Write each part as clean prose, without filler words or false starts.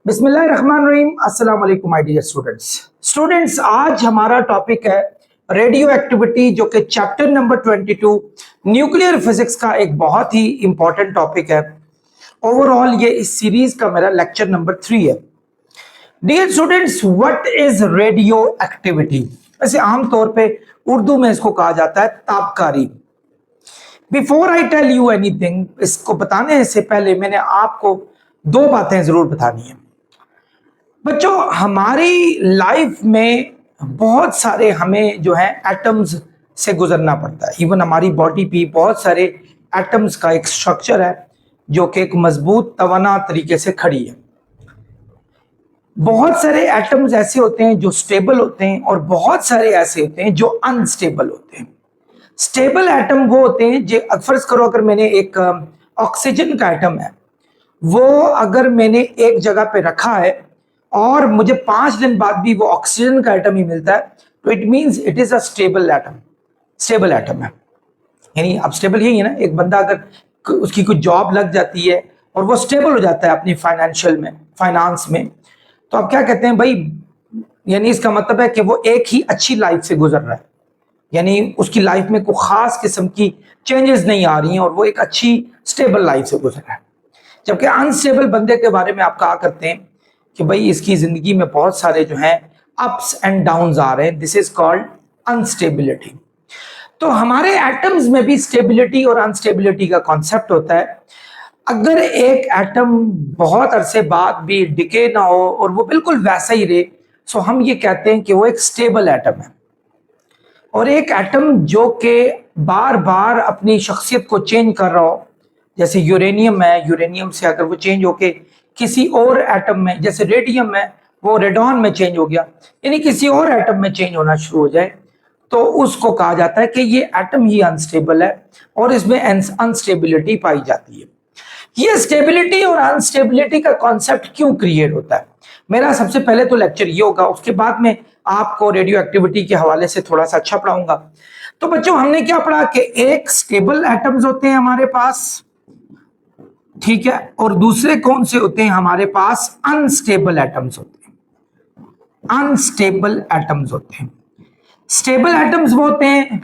बिस्मिल्लाहिर्रहमानिर्रहीम। अस्सलाम वालेकुम माय डियर स्टूडेंट्स, आज हमारा टॉपिक है रेडियो एक्टिविटी, जो कि चैप्टर नंबर 22 न्यूक्लियर फिजिक्स का एक बहुत ही इंपॉर्टेंट टॉपिक है। ओवरऑल ये इस सीरीज का मेरा लेक्चर नंबर 3 है। Dear students, what is radioactivity? वैसे आमतौर पे उर्दू में इसको कहा जाता है ताबकारी। Before I tell you anything, इसको बताने से पहले मैंने आपको दो बातें जरूर बतानी है। बच्चों, हमारी लाइफ में बहुत सारे हमें जो है एटम्स से गुजरना पड़ता है। इवन हमारी बॉडी पे बहुत सारे एटम्स का एक स्ट्रक्चर है जो कि एक मजबूत तवाना तरीके से खड़ी है। बहुत सारे एटम्स ऐसे होते हैं जो स्टेबल होते हैं और बहुत सारे ऐसे होते हैं जो अनस्टेबल होते हैं। स्टेबल एटम वो होते हैं जो, फर्ज करो अगर मैंने एक ऑक्सीजन का एटम है, वो अगर मैंने एक जगह पे रखा है और मुझे 5 दिन बाद भी वो ऑक्सीजन का एटम ही मिलता है, तो it means it is a stable atom. Stable atom है, यानी अब स्टेबल यही है ना, एक बंदा अगर उसकी कुछ जॉब लग जाती है और वो स्टेबल हो जाता है अपनी फाइनेंस में, तो अब क्या कहते हैं भाई, यानी इसका मतलब है कि वो एक ही अच्छी लाइफ से गुजर रहा है, यानी उसकी लाइफ में कोई खास किस्म की चेंजेस नहीं आ रही हैं और वो एक अच्छी स्टेबल लाइफ से गुजर रहा है। जबकि अनस्टेबल बंदे के बारे में आप कहा करते हैं कि भाई इसकी जिंदगी में बहुत सारे जो हैं अप्स एंड डाउन्स आ रहे हैं। This is called instability. तो हमारे एटम्स में भी स्टेबिलिटी और अनस्टेबिलिटी का कॉन्सेप्ट होता है। अगर एक एटम बहुत अरसे बाद भी डिके ना हो और वो बिल्कुल वैसा ही रहे, सो हम ये कहते हैं कि वो एक स्टेबल एटम है। और एक एटम जो कि बार बार अपनी शख्सियत को चेंज कर रहा हो, जैसे यूरेनियम है, यूरेनियम से अगर वो चेंज होके किसी और एटम में, जैसे रेडियम है वो रेडॉन में चेंज हो गया, यानी किसी और एटम में चेंज होना शुरू हो जाए, तो उसको कहा जाता है कि ये एटम ही अनस्टेबल है और इसमें अनस्टेबिलिटी पाई जाती है। ये स्टेबिलिटी और अनस्टेबिलिटी का कॉन्सेप्ट क्यों क्रिएट होता है, मेरा सबसे पहले तो लेक्चर ये होगा, उसके बाद में आपको रेडियो एक्टिविटी के हवाले से थोड़ा सा अच्छा पढ़ाऊंगा। तो बच्चों, हमने क्या पढ़ा कि एक स्टेबल एटम्स होते हैं हमारे पास, ठीक है, और दूसरे कौन से होते हैं हमारे पास? अनस्टेबल एटम्स होते हैं। अनस्टेबल एटम्स होते हैं। स्टेबल एटम्स वो होते हैं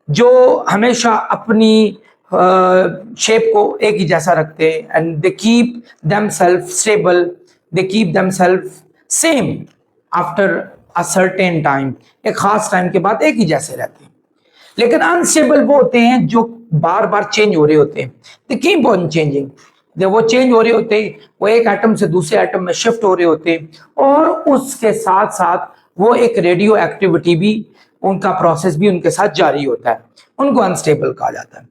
जो हमेशा अपनी शेप को एक ही जैसा रखते हैं, and they keep themselves stable, they keep themselves same after a certain time. एक खास टाइम के बाद एक ही जैसे रहते हैं। लेकिन अनस्टेबल वो होते हैं जो बार बार चेंज हो रहे होते हैं। दे कीप ऑन चेंजिंग, जब वो चेंज हो रहे होते हैं, वो एक एटम से दूसरे एटम में शिफ्ट हो रहे होते हैं, और उसके साथ साथ वो एक रेडियो एक्टिविटी भी, उनका प्रोसेस भी उनके साथ जारी होता है। उनको अनस्टेबल कहा जाता है।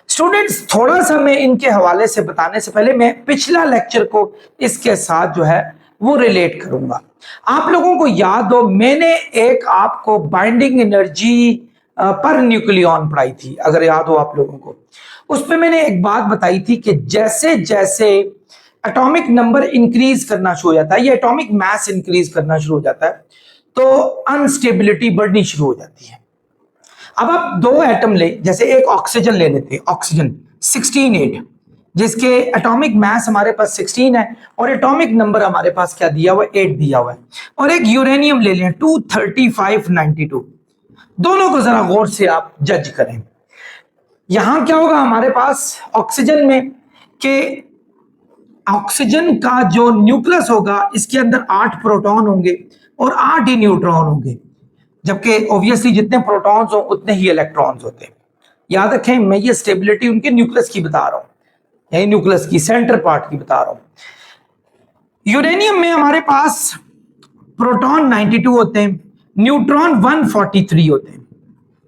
स्टूडेंट्स, थोड़ा सा मैं इनके हवाले से बताने से पहले मैं पिछला लेक्चर को इसके साथ जो है वो रिलेट करूंगा। आप लोगों को याद हो, मैंने एक आपको बाइंडिंग एनर्जी पर न्यूक्लियॉन पढ़ाई थी, अगर याद हो आप लोगों को। उसमें मैंने एक बात बताई थी कि जैसे जैसे एटॉमिक नंबर इंक्रीज करना शुरू हो जाता है या एटॉमिक मास इंक्रीज करना शुरू हो जाता है, तो अनस्टेबिलिटी बढ़नी शुरू हो जाती है। अब आप दो एटम ले, जैसे एक ऑक्सीजन ले लेते हैं, ऑक्सीजन 16 जिसके एटॉमिक मास हमारे पास 16 है और एटॉमिक नंबर हमारे पास क्या दिया हुआ है? 8 दिया हुआ है। और एक यूरेनियम ले लें 23592। दोनों को जरा गौर से आप जज करें। यहां क्या होगा हमारे पास ऑक्सीजन में, कि ऑक्सीजन का जो न्यूक्लियस होगा, इसके अंदर 8 प्रोटॉन होंगे और 8 ही न्यूट्रॉन होंगे, जबकि ऑब्वियसली जितने प्रोटॉन्स हो उतने ही इलेक्ट्रॉन्स होते हैं। याद रखें, मैं ये स्टेबिलिटी उनके न्यूक्लियस की बता रहा हूं, यानी न्यूक्लियस की सेंटर पार्ट की बता रहा हूं। यूरेनियम में हमारे पास प्रोटॉन 92 होते हैं, न्यूट्रॉन 143 होते हैं,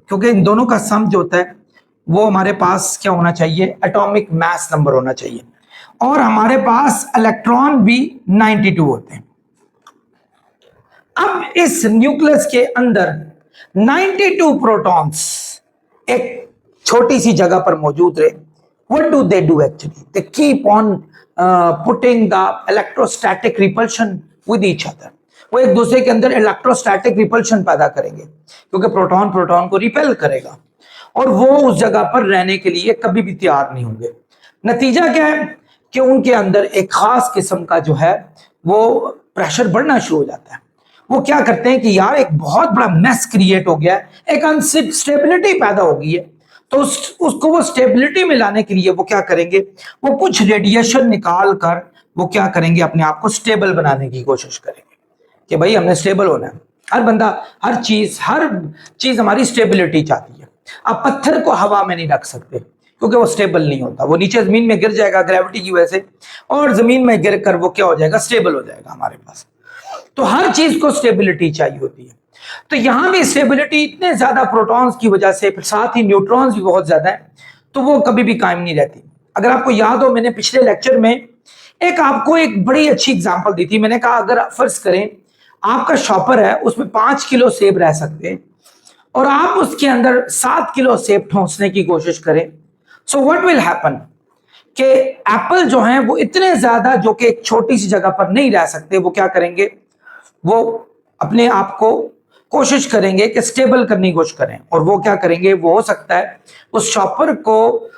क्योंकि इन दोनों का सम जो होता है वो हमारे पास क्या होना चाहिए? एटॉमिक मास नंबर होना चाहिए। और हमारे पास इलेक्ट्रॉन भी 92 होते हैं। अब इस न्यूक्लियस के अंदर 92 प्रोटॉन्स एक छोटी सी जगह पर मौजूद रहे। What do they do actually? They keep on putting the electrostatic repulsion with each other. वो एक दूसरे के अंदर इलेक्ट्रोस्टैटिक रिपल्शन पैदा करेंगे, क्योंकि प्रोटॉन प्रोटॉन को रिपेल करेगा और वो उस जगह पर रहने के लिए कभी भी तैयार नहीं होंगे। नतीजा क्या है कि उनके अंदर एक खास किस्म का जो है वो प्रेशर बढ़ना शुरू हो जाता है। वो क्या करते हैं कि यार एक बहुत बड़ा मेस क्रिएट हो गया है, एक अनस्टेबिलिटी पैदा हो गई है, तो उसको वो स्टेबिलिटी में लाने के लिए वो क्या करेंगे, वो कुछ रेडिएशन निकाल कर वो क्या करेंगे, अपने आप को स्टेबल बनाने की कोशिश करेंगे कि भाई हमने स्टेबल होना है। हर बंदा हर चीज हमारी स्टेबिलिटी चाहती है। अब पत्थर को हवा में नहीं रख सकते क्योंकि वो स्टेबल नहीं होता, वो नीचे जमीन में गिर जाएगा ग्रेविटी की वजह से, और जमीन में गिर कर वो क्या हो जाएगा, स्टेबल हो जाएगा हमारे पास। तो हर चीज को स्टेबिलिटी चाहिए होती है। तो यहां भी स्टेबिलिटी इतने ज्यादा प्रोटॉन्स की वजह से, फिर साथ ही न्यूट्रॉन्स भी बहुत ज्यादा है, तो वो कभी भी कायम नहीं रहती। अगर आपको याद हो, मैंने पिछले लेक्चर में आपको एक बड़ी अच्छी एग्जांपल दी थी। मैंने कहा अगर फर्ज करें आपका शॉपर है, उसमें 5 किलो सेब रह सकते हैं और आप उसके अंदर 7 किलो सेब ठोंसने की कोशिश करें, सो व्हाट विल हैपन कि एप्पल जो है वो इतने ज्यादा, जो कि एक छोटी सी जगह पर नहीं रह सकते, वो क्या करेंगे, वो अपने आप को कोशिश करेंगे कि स्टेबल करने की कोशिश करें, और वो क्या करेंगे, वो हो सकता है उस शॉपर को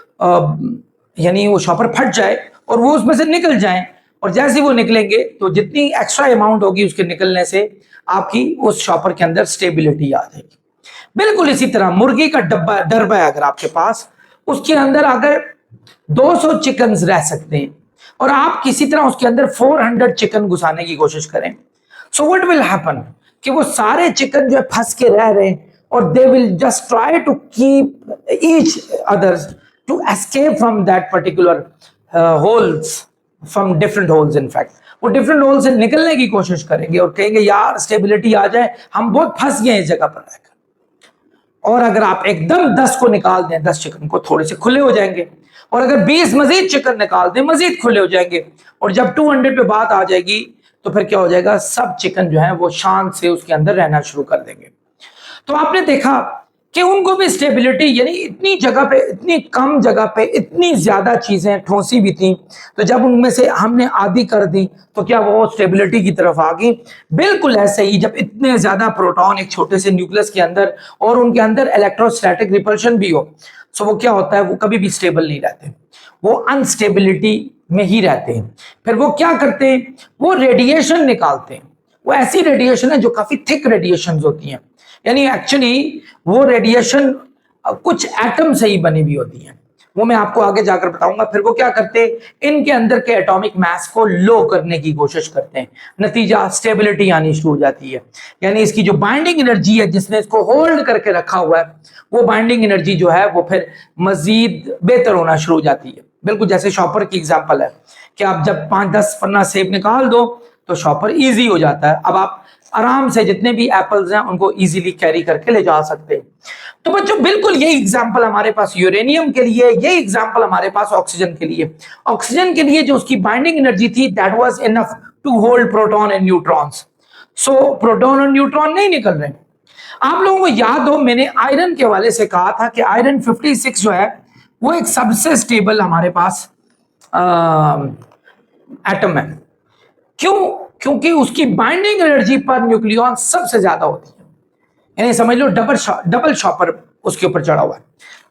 यानी वो शॉपर फट जाए और वो उसमें से निकल जाए, और जैसे ही वो निकलेंगे तो जितनी एक्स्ट्रा अमाउंट होगी उसके निकलने से आपकी उस शॉपर के अंदर स्टेबिलिटी आ जाएगी। बिल्कुल इसी तरह मुर्गी का डब्बा है अगर आपके पास, उसके अंदर अगर 200 चिकन रह सकते हैं और आप किसी तरह उसके अंदर 400 चिकन घुसाने की कोशिश करें, सो व्हाट विल हैपन कि वो सारे चिकन जो है फंस के रह रहे हैं और they will just try to keep each others to escape from that particular holes, from different holes. In fact वो डिफरेंट होल से निकलने की कोशिश करेंगे और कहेंगे यार स्टेबिलिटी आ जाए, हम बहुत फंस गए इस जगह पर रहकर। और अगर आप एकदम 10 को निकाल दें, 10 चिकन को, थोड़े से खुले हो जाएंगे, और अगर 20 मजीद चिकन निकाल दें, मजीद खुले हो जाएंगे, और जब 200 पे बात आ जाएगी तो फिर क्या हो जाएगा, सब चिकन जो है वो शान से उसके अंदर रहना शुरू कर देंगे। तो आपने देखा कि उनको भी स्टेबिलिटी, यानी इतनी जगह पे, इतनी कम जगह पे इतनी ज्यादा चीजें ठोसी भी थी, तो जब उनमें से हमने आधी कर दी तो क्या वो स्टेबिलिटी की तरफ आ गई। बिल्कुल ऐसे ही जब इतने ज्यादा प्रोटॉन एक छोटे से न्यूक्लियस के अंदर और उनके अंदर इलेक्ट्रोस्टैटिक रिपल्शन भी हो, सो वो क्या होता है, वो कभी भी स्टेबल नहीं रहते, वो अनस्टेबिलिटी में ही रहते हैं। फिर वो क्या करते हैं, वो रेडिएशन निकालते हैं। वो ऐसी रेडिएशन है जो काफी थिक रेडिएशन होती हैं, यानी एक्चुअली वो रेडिएशन कुछ एटम से ही बनी हुई होती है, वो मैं आपको आगे जाकर बताऊंगा। फिर वो क्या करते हैं, इनके अंदर के एटॉमिक मास को लो करने की कोशिश करते हैं, नतीजा स्टेबिलिटी आनी शुरू हो जाती है। यानी इसकी जो बाइंडिंग एनर्जी है जिसने इसको होल्ड करके रखा हुआ है, वो बाइंडिंग एनर्जी जो है वो फिर मजीद बेहतर होना शुरू हो जाती है। बिल्कुल जैसे शॉपर की एग्जांपल है कि आप जब 5-10 पन्ना सेब निकाल दो तो शॉपर इजी हो जाता है। अब आप आराम से जितने भी एप्पल्स हैं उनको इजीली कैरी करके ले जा सकते हैं। तो बच्चों बिल्कुल यही एग्जांपल हमारे पास यूरेनियम के लिए, यही एग्जांपल हमारे पास ऑक्सीजन के लिए। ऑक्सीजन के लिए जो उसकी बाइंडिंग एनर्जी थी that was enough to hold proton and neutrons, so proton और न्यूट्रॉन नहीं निकल रहे। आप लोगों को याद हो मैंने आयरन के हवाले से कहा था कि आयरन 56 जो है वो एक सबसे स्टेबल हमारे पास एटम है। क्यों? क्योंकि उसकी बाइंडिंग एनर्जी पर न्यूक्लियॉन सबसे ज्यादा होती है, यानी समझ लो डबल शॉपर उसके ऊपर चढ़ा हुआ है,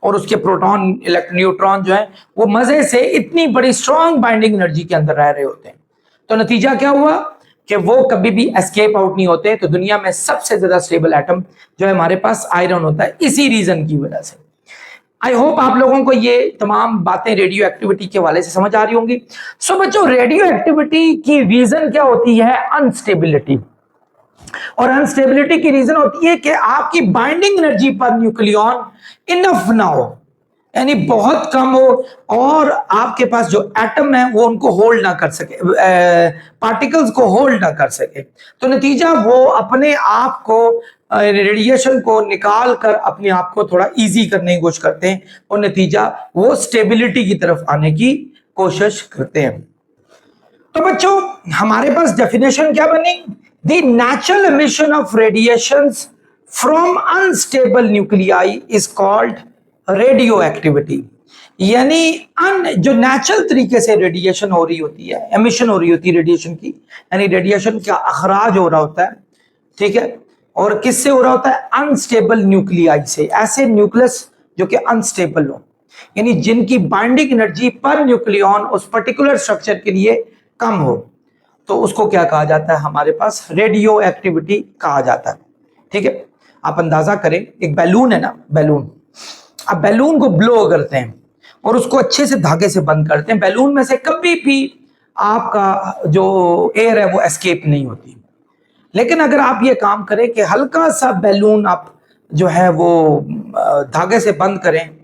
और उसके प्रोटॉन न्यूट्रॉन जो है वो मजे से इतनी बड़ी स्ट्रॉन्ग बाइंडिंग एनर्जी के अंदर रह रहे होते हैं। तो नतीजा क्या हुआ कि वो कभी भी एस्केप आउट नहीं होते। तो दुनिया में सबसे ज्यादा स्टेबल एटम जो है हमारे पास आयरन होता है, इसी रीजन की वजह से। आई होप आप लोगों को ये तमाम बातें रेडियो एक्टिविटी के हवाले से समझ आ रही होंगी। सो बच्चों रेडियो एक्टिविटी की रीजन क्या होती है, अनस्टेबिलिटी। और अनस्टेबिलिटी की रीजन होती है कि आपकी बाइंडिंग एनर्जी पर न्यूक्लियॉन इनफ ना हो, यानी बहुत कम हो, और आपके पास जो एटम है वो उनको होल्ड ना कर सके, पार्टिकल्स को होल्ड ना कर सके। तो नतीजा वो अपने आप को, रेडिएशन को निकाल कर अपने आप को थोड़ा इजी करने की कोशिश करते हैं, और नतीजा वो स्टेबिलिटी की तरफ आने की कोशिश करते हैं। तो बच्चों हमारे पास डेफिनेशन क्या बनी, the natural emission of radiations from unstable nuclei is called radio activity. यानी जो नेचुरल तरीके से रेडिएशन हो रही होती है, एमिशन हो रही होती है रेडिएशन की, यानी रेडिएशन का अखराज हो रहा होता है, ठीक है, और किससे हो रहा होता है, अनस्टेबल न्यूक्लियाई से, ऐसे न्यूक्लियस जो कि अनस्टेबल हो। यानी जिनकी बाइंडिंग एनर्जी पर न्यूक्लियन उस पर्टिकुलर स्ट्रक्चर के लिए कम हो, तो उसको क्या कहा जाता है, हमारे पास रेडियो एक्टिविटी कहा जाता है। ठीक है, आप अंदाजा करें, एक बैलून है ना, बैलून, आप बैलून को ब्लो करते हैं और उसको अच्छे से धागे से बंद करते हैं, बैलून में से कभी भी आपका जो एयर है वो एस्केप नहीं होती। लेकिन अगर आप ये काम करें कि हल्का सा बैलून आप जो है वो धागे से बंद करें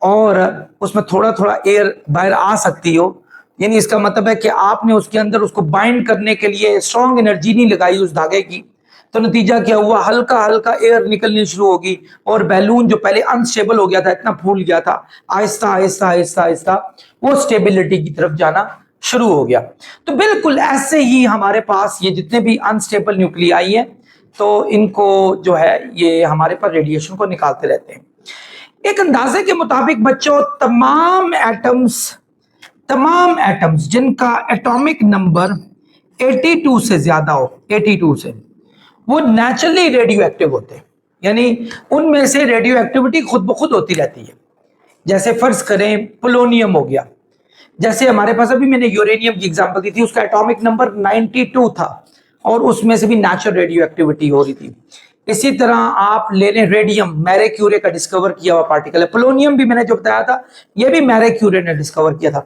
और उसमें थोड़ा थोड़ा एयर बाहर आ सकती हो, यानी इसका मतलब है कि आपने उसके अंदर उसको बाइंड करने के लिए स्ट्रॉन्ग एनर्जी नहीं लगाई उस धागे की, तो नतीजा क्या हुआ, हल्का हल्का एयर निकलनी शुरू होगी और बैलून जो पहले अनस्टेबल हो गया था, इतना फूल गया था, आहिस्ता आहिस्ता आहिस्ता आहिस्ता वो स्टेबिलिटी की तरफ जाना शुरू हो गया। तो बिल्कुल ऐसे ही हमारे पास ये जितने भी अनस्टेबल न्यूक्लियाई हैं, तो इनको जो है ये हमारे पास रेडिएशन को निकालते रहते हैं। एक अंदाजे के मुताबिक बच्चों, तमाम एटम्स जिनका एटॉमिक नंबर 82 से ज्यादा हो, 82 से, वो नेचुरली रेडियो एक्टिव होते हैं, यानी उनमें से रेडियो एक्टिविटी खुद ब खुद होती रहती है। जैसे फर्ज करें पोलोनियम हो गया, जैसे हमारे पास अभी मैंने यूरेनियम की एग्जांपल दी थी, उसका एटॉमिक नंबर 92 था और उसमें से भी नेचुरल रेडियो एक्टिविटी हो रही थी। इसी तरह आप ले लें रेडियम, मैरी क्यूरी का डिस्कवर किया हुआ पार्टिकल है। पोलोनियम भी मैंने जो बताया था, ये भी मैरी क्यूरी ने डिस्कवर किया था,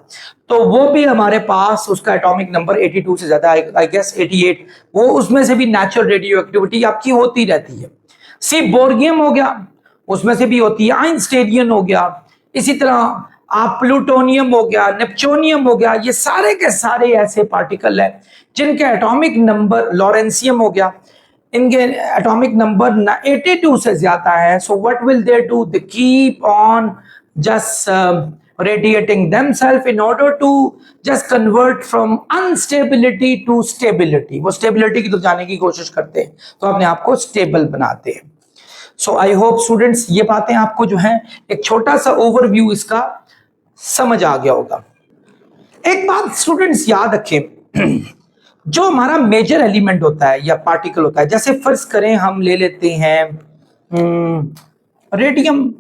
तो वो भी हमारे पास उसका एटॉमिक नंबर 82 से ज्यादा, आई गेस 88, वो उसमें से भी नेचुरल रेडियो एक्टिविटी आपकी होती रहती है। सी बोर्गियम हो गया, उसमें से भी होती है। आइंस्टीनियम हो गया, इसी तरह आप प्लूटोनियम हो गया, नेपच्यूनियम हो गया, ये सारे के सारे ऐसे पार्टिकल हैं जिनके एटॉमिक नंबर, लॉरेंसियम हो गया, इनके एटॉमिक नंबर 82 से ज्यादा है। So what will they do, they keep on just radiating themselves in order to just convert from instability to stability, वो स्टेबिलिटी की तरफ जाने की कोशिश करते हैं, तो अपने आप को स्टेबल बनाते हैं। सो आई होप स्टूडेंट्स ये बातें आपको जो है एक छोटा सा ओवरव्यू इसका समझ आ गया होगा। एक बात स्टूडेंट्स याद रखें, जो हमारा मेजर एलिमेंट होता है या पार्टिकल होता है, जैसे फर्ज करें हम ले लेते हैं रेडियम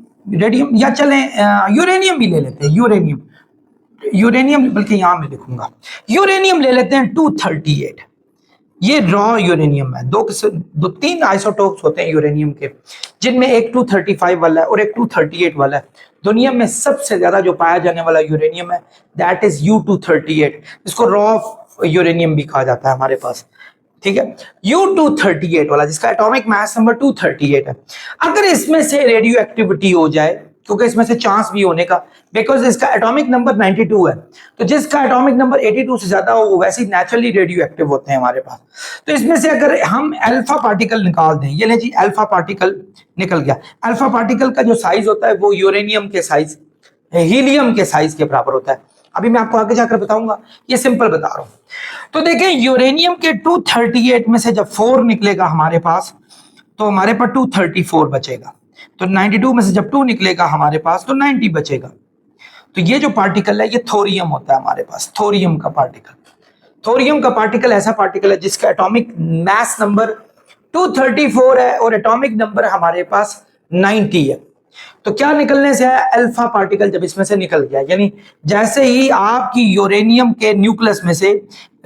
या चलें यूरेनियम भी ले लेते हैं, यूरेनियम बल्कि यहां मैं लिखूंगा, यूरेनियम ले लेते हैं 238, ये रॉ यूरेनियम है। दो तीन आइसोटोप्स होते हैं यूरेनियम के, जिनमें एक 235 वाला है और एक 238 वाला है। दुनिया में सबसे ज्यादा जो पाया जाने वाला यूरेनियम है दैट इज U238, इसको रॉ यूरेनियम भी कहा जाता है हमारे पास। ठीक है, U238 वाला जिसका एटॉमिक मास नंबर 238 है, अगर इसमें से रेडियो एक्टिविटी हो जाए, क्योंकि इसमें से चांस भी होने का, बिकॉज इसका एटॉमिक नंबर 92 है, तो जिसका एटॉमिक नंबर 82 से ज्यादा हो वो वैसे ही नेचुरली रेडियो एक्टिव होते हैं हमारे पास। तो इसमें से अगर हम अल्फा पार्टिकल निकाल दें, ये लें जी अल्फा पार्टिकल निकल गया। अल्फा पार्टिकल का जो साइज होता है वो यूरेनियम के साइज, हीलियम के साइज के बराबर होता है। अभी मैं आपको आगे जाकर बताऊंगा, ये सिंपल बता रहा हूं। तो देखें, यूरेनियम के 238 में से जब 4 निकलेगा हमारे पास, तो हमारे पास 234 बचेगा। तो 92 में से जब 2 निकलेगा हमारे पास, तो 90 बचेगा। तो ये जो पार्टिकल है ये थोरियम होता है हमारे पास, थोरियम का पार्टिकल। थोरियम का पार्टिकल ऐसा पार्टिकल है जिसका एटॉमिक मास नंबर 234 है और एटॉमिक नंबर हमारे पास 90 है। तो क्या निकलने से है, अल्फा पार्टिकल जब इसमें से निकल गया, यानी जैसे ही आपकी यूरेनियम के न्यूक्लियस में से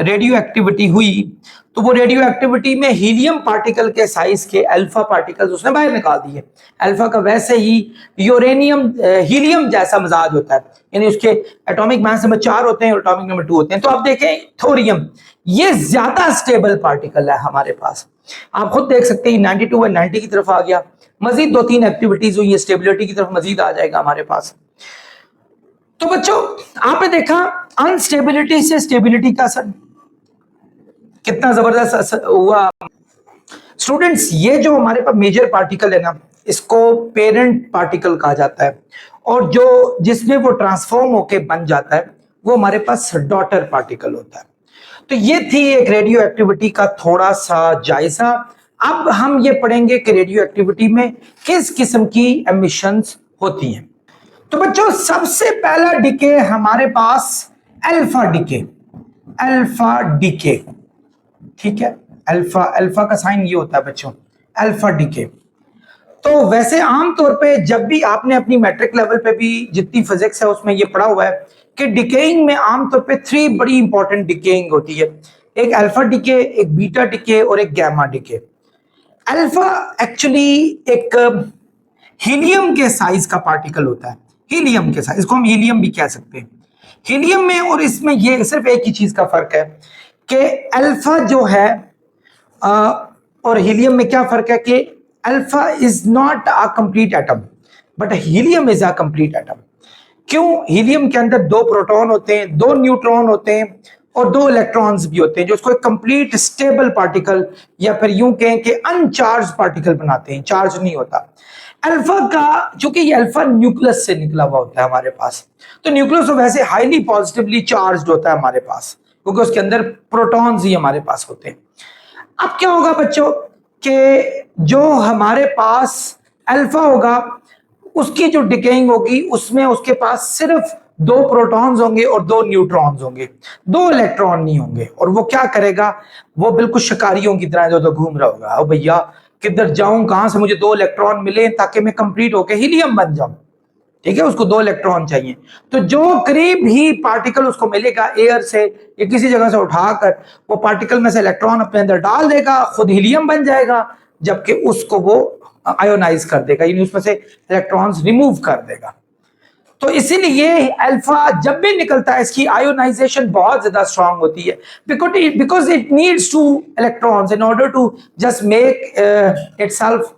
रेडियो एक्टिविटी हुई, तो वो रेडियो एक्टिविटी में हीलियम पार्टिकल के साइज के अल्फा पार्टिकल्स उसने बाहर निकाल दिए। अल्फा का वैसे ही यूरेनियम हीलियम जैसा मिजाज होता है, यानी उसके एटॉमिक मास नंबर 4 होते हैं और एटॉमिक नंबर 2 होते हैं। तो आप देखें थोरियम ये ज्यादा स्टेबल पार्टिकल है हमारे पास, आप खुद देख सकते हैं 92 है 90 की तरफ आ गया, मजीद 2-3 एक्टिविटीज हुई है, स्टेबिलिटी की तरफ मजीद आ जाएगा हमारे पास। तो बच्चों आपने देखा अनस्टेबिलिटी से स्टेबिलिटी का असर कितना जबरदस्त असर हुआ। स्टूडेंट्स ये जो हमारे पास मेजर पार्टिकल है ना, इसको पेरेंट पार्टिकल कहा जाता है, और जो जिसमें वो ट्रांसफॉर्म होके बन जाता है वो हमारे पास डॉटर पार्टिकल होता है। तो ये थी एक रेडियो एक्टिविटी का थोड़ा सा जायजा। अब हम ये पढ़ेंगे कि रेडियो एक्टिविटी में किस किस्म की एमिशंस होती हैं। तो बच्चों सबसे पहला डीके हमारे पास अल्फा डीके, ठीक है, अल्फा का साइन ये होता है बच्चों, अल्फा डीके। तो वैसे आमतौर पे जब भी आपने अपनी मैट्रिक लेवल पे भी जितनी फिजिक्स है उसमें ये पढ़ा हुआ है कि डिकेइंग में आमतौर पे 3 बड़ी इंपॉर्टेंट डिकेइंग होती है, एक अल्फा डिके, एक बीटा डिके और एक गैमा डिके। अल्फा एक्चुअली एक हीलियम के साइज का पार्टिकल होता है, हीलियम के साइज, इसको हम हीलियम भी कह सकते हैं। हीलियम में और इसमें ये सिर्फ एक ही चीज का फर्क है कि अल्फा जो है और हीलियम में क्या फर्क है कि alpha is not a complete atom but helium is a complete atom. क्यों? हीलियम के अंदर 2 प्रोटॉन होते हैं, 2 न्यूट्रॉन होते हैं और 2 इलेक्ट्रॉन्स भी होते हैं, जो उसको एक कंप्लीट स्टेबल पार्टिकल या फिर यूं कहें कि अनचार्ज पार्टिकल बनाते हैं, चार्ज नहीं होता। अल्फा का, चूंकि ये अल्फा न्यूक्लियस से निकला हुआ होता है हमारे पास, तो न्यूक्लियस तो वैसे हाईली पॉजिटिवली चार्ज होता है हमारे पास, क्योंकि उसके अंदर प्रोटॉन्स ही हमारे पास होते हैं। अब क्या होगा बच्चों कि जो हमारे पास अल्फा होगा उसकी जो डिकेइंग होगी उसमें उसके पास सिर्फ 2 प्रोटॉन्स होंगे और 2 न्यूट्रॉन्स होंगे, 2 इलेक्ट्रॉन नहीं होंगे। और वो क्या करेगा, वो बिल्कुल शिकारियों की तरह जो घूम रहा होगा, ओ भैया किधर जाऊं, कहां से मुझे 2 इलेक्ट्रॉन मिले ताकि मैं कंप्लीट होके हीलियम बन जाऊं। ठीक है, उसको 2 इलेक्ट्रॉन चाहिए। तो जो करीब ही पार्टिकल उसको मिलेगा एयर से या किसी जगह से उठाकर, वो पार्टिकल में से इलेक्ट्रॉन अपने अंदर डाल देगा, खुद हीलियम बन जाएगा, जबकि उसको वो आयोनाइज कर देगा, यानी उसमें से इलेक्ट्रॉन्स रिमूव कर देगा। तो इसीलिए अल्फा जब भी निकलता है इसकी आयोनाइजेशन बहुत ज्यादा स्ट्रांग होती है, because it needs 2 electrons in order to just make itself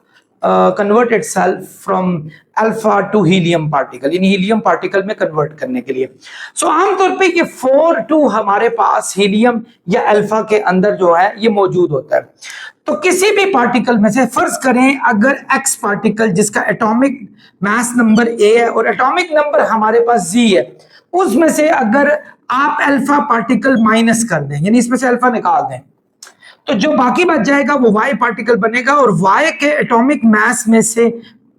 convert itself from alpha to helium particle, यानी हीलियम पार्टिकल में कन्वर्ट करने के लिए। सो आमतौर पे ये 4-2 हमारे पास हीलियम या अल्फा के अंदर जो है ये मौजूद होता है। तो किसी भी पार्टिकल में से फर्ज करें अगर एक्स पार्टिकल जिसका एटॉमिक मास नंबर ए है और एटॉमिक नंबर हमारे पास जी है, उसमें से अगर आप अल्फा पार्टिकल माइनस कर दें, यानी इसमें से अल्फा निकाल दें, तो जो बाकी बच जाएगा वो वाई पार्टिकल बनेगा। और वाई के एटॉमिक मास में से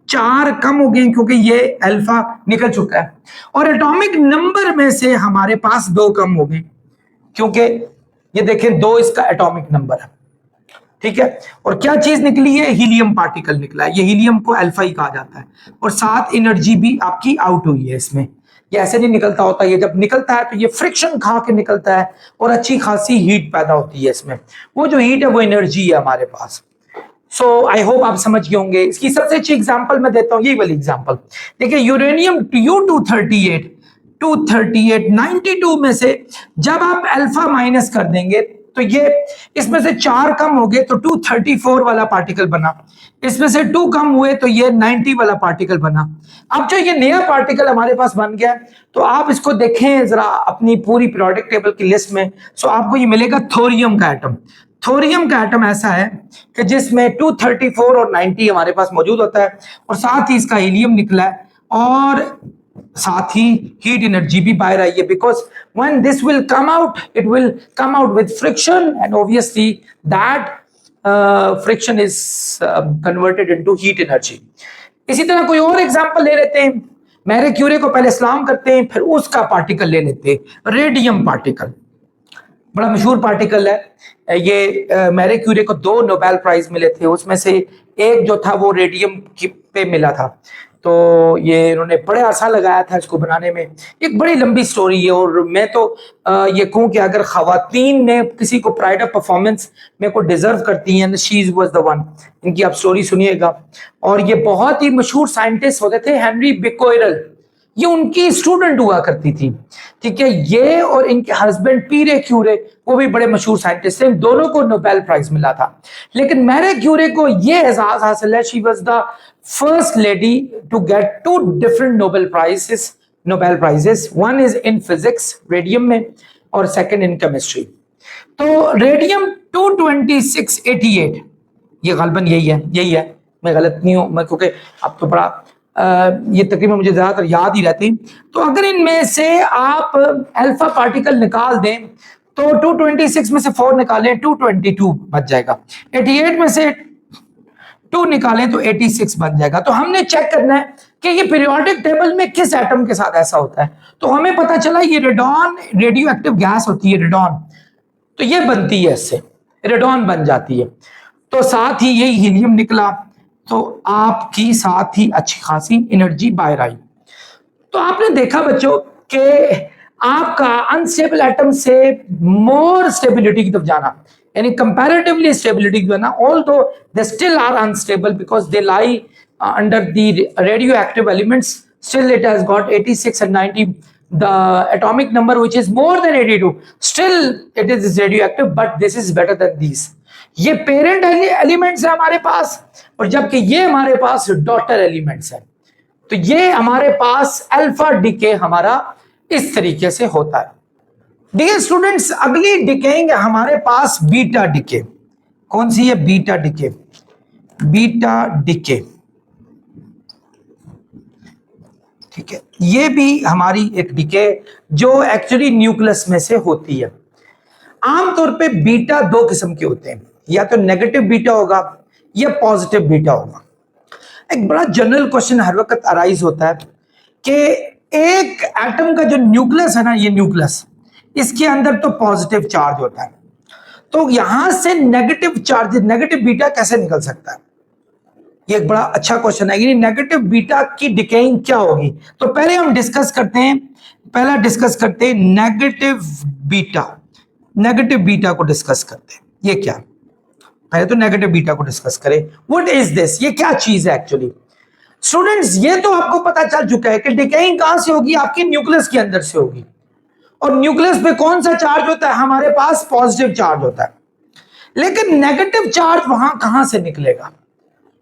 4 कम हो गए क्योंकि ये अल्फा निकल चुका है, और एटॉमिक नंबर में से हमारे पास 2 कम हो गए क्योंकि ये देखें 2 इसका एटॉमिक नंबर है। ठीक है, और क्या चीज निकली है, हीलियम पार्टिकल निकला है। ये हीलियम को अल्फा ही कहा जाता है, और साथ एनर्जी भी आपकी आउट हुई है इसमें। ये ऐसे नहीं निकलता होता, ये जब निकलता है तो ये फ्रिक्शन खा के निकलता है और अच्छी खासी हीट पैदा होती है इसमें। वो जो हीट है वो एनर्जी है हमारे पास। सो आई होप आप समझ गए होंगे। इसकी सबसे अच्छी एग्जांपल मैं देता हूं, यही वाली एग्जांपल देखिए, यूरेनियम U238 238 92 में से जब आप अल्फा माइनस कर देंगे तो ये इसमें से 4 कम हो गए तो 234 वाला पार्टिकल बना, इसमें से 2 कम हुए तो ये 90 वाला पार्टिकल बना। अब जो ये नया पार्टिकल हमारे पास बन गया, तो आप इसको देखें जरा अपनी पूरी पीरियोडिक टेबल की लिस्ट में, सो आपको ये मिलेगा थोरियम का एटम। थोरियम का एटम ऐसा है कि जिसमें 234 और 90 हमारे पास मौजूद होता है, और साथ ही इसका हीलियम निकला है, और साथ ही हीट एनर्जी भी बाहर आई है, because when this will come out, it will come out with friction, and obviously that friction is converted into heat energy. इसी तरह कोई और एग्जांपल ले लेते हैं, मैरी क्यूरी को पहले सलाम करते हैं, फिर उसका पार्टिकल ले लेते हैं, रेडियम पार्टिकल। बड़ा मशहूर पार्टिकल है ये। मैरी क्यूरी को 2 नोबेल प्राइज मिले थे, उसमें से एक जो था वो रेडियम पे मिला था। तो ये इन्होंने बड़े अरसा लगाया था इसको बनाने में, एक बड़ी लंबी स्टोरी है। और मैं तो ये कहूँ कि अगर खवातीन में किसी को प्राइड ऑफ परफॉर्मेंस में को डिजर्व करती हैं, शी वाज द वन। इनकी आप स्टोरी सुनिएगा। और ये बहुत ही मशहूर साइंटिस्ट होते थे, हेनरी बेक्वेरेल, ये उनकी स्टूडेंट हुआ करती थी। ठीक है, ये और इनके हस्बैंड पीरे क्यूरे, वो भी बड़े मशहूर साइंटिस्ट थे, दोनों को नोबेल प्राइज मिला था। लेकिन मैरी क्यूरी को ये एजाज हासिल है, she was the first lady to get 2 different Nobel prizes, one is in physics radium में, और सेकंड इन केमिस्ट्री। तो रेडियम 22688, ये गलबन यही है, मैं गलत नहीं हूं मैं, क्योंकि अब तो बड़ा ये तकरीबन मुझे ज्यादातर याद ही रहती। तो अगर इनमें से आप अल्फा पार्टिकल निकाल दें तो 226 में से 4 निकालें 222 बच जाएगा, 88 में से 2 निकालें तो 86 बन जाएगा। तो हमने चेक करना है कि ये पीरियोडिक टेबल में किस एटम के साथ ऐसा होता है। तो हमें पता चला ये रेडॉन रेडियो एक्टिव गैस होती है, रेडॉन, तो ये बनती है, इससे रेडॉन बन जाती है। तो साथ ही यही हीलियम निकला, तो आपकी साथ ही अच्छी खासी एनर्जी बाहर आई। तो आपने देखा बच्चों कि आपका अनस्टेबल एटम से मोर स्टेबिलिटी की तरफ जाना, यानी कंपैरेटिवली स्टेबिलिटी की जाना, although they still are unstable because they lie under the radioactive elements, still it has got 86 and 90, the atomic number which is more than 82, still it is radioactive, but this is better than these. ये parent elements है हमारे पास, और जबकि ये हमारे पास daughter elements है। तो ये हमारे पास अल्फा डिके हमारा इस तरीके से होता है। डियर स्टूडेंट्स, अगली डिकेइंग हमारे पास बीटा डिके। कौन सी है? Beta decay. बीटा डिके, ठीक है, ये भी हमारी एक डिके जो एक्चुअली न्यूक्लियस में से होती है। आमतौर पे बीटा दो किस्म के होते हैं, या तो नेगेटिव बीटा होगा या पॉजिटिव बीटा होगा। एक बड़ा जनरल क्वेश्चन हर वक्त अराइज होता है कि एक एटम का जो न्यूक्लियस है ना, ये न्यूक्लियस, इसके अंदर तो पॉजिटिव चार्ज होता है, तो यहां से नेगेटिव चार्ज, नेगेटिव बीटा कैसे निकल सकता है? ये एक बड़ा अच्छा क्वेश्चन है। नेगेटिव बीटा की डिकेइंग क्या होगी? तो पहले हम डिस्कस करते हैं, पहला डिस्कस करते हैं नेगेटिव बीटा। नेगेटिव बीटा को डिस्कस करते हैं। ये क्या? पहले तो नेगेटिव बीटा को डिस्कस करें। What is this? ये क्या चीज है एक्चुअली? स्टूडेंट्स, ये तो आपको पता चल चुका है कि डिकेइंग कहां से होगी? आपके न्यूक्लियस के अंदर से होगी। और न्यूक्लियस पे कौन सा चार्ज होता है? हमारे पास पॉजिटिव चार्ज होता है। लेकिन नेगेटिव चार्ज वहां कहां से निकलेगा?